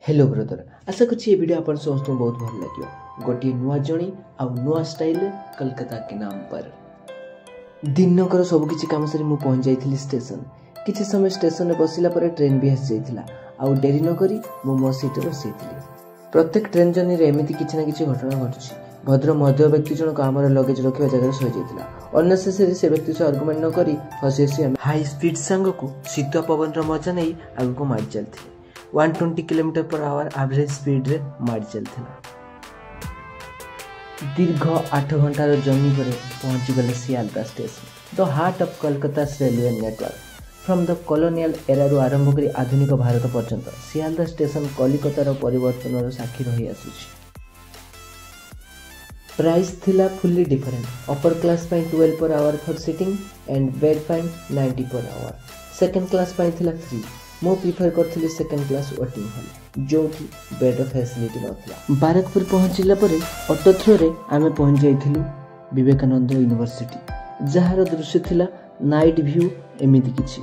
Hello brother, आशा कर video आप समस्त बहुत भल लगे। गोटे नुआ जर्नी आउ नुआ स्टाइल कोलकाता के नाम पर दिनकर सबकि कम से पहुंच जाइली स्टेशन। किसी समय स्टेशन में बसला ट्रेन भी आसी जाइला आउ डेरी नक मो सीट बसई। प्रत्येक ट्रेन जर्नी रे एमती किसी ना कि घटना घटुची। भद्र मध्य व्यक्ति जनक आमर लगेज रखा जगह सही जाता। अननेसेसरी से व्यक्ति से आर्गुमेंट नक हसी हसी हाई स्पीड सांग को शीत पवन मजा नहीं आगे मारी चलती। 120 km/h एवरेज स्पीड रे मारी चलता। दीर्घ 8 घंटार जर्नी पर पहुंची गले Sealdah station, the heart of Kolkata railway network. From the colonial era रु आरंभ कर आधुनिक भारत पर्यंत सियालदा स्टेशन कलिकतार परिवर्तन साक्षी रही आसुछि। प्राइस थिला fully different. Upper class 12 per hour for sitting and bed 90 per hour. Second class थिला फ्री। मो प्रिफर करथिली सेकंड क्लास वेटिंग हॉल जो कि बेड फैसिलिटी नथिला। बारकपुर पहुंचला परे ऑटो थ्रो रे आमे पहुंच जाइथिलु विवेकानंद यूनिवर्सिटी, जहार दृश्य थिला नाइट व्यू एमिति किछि।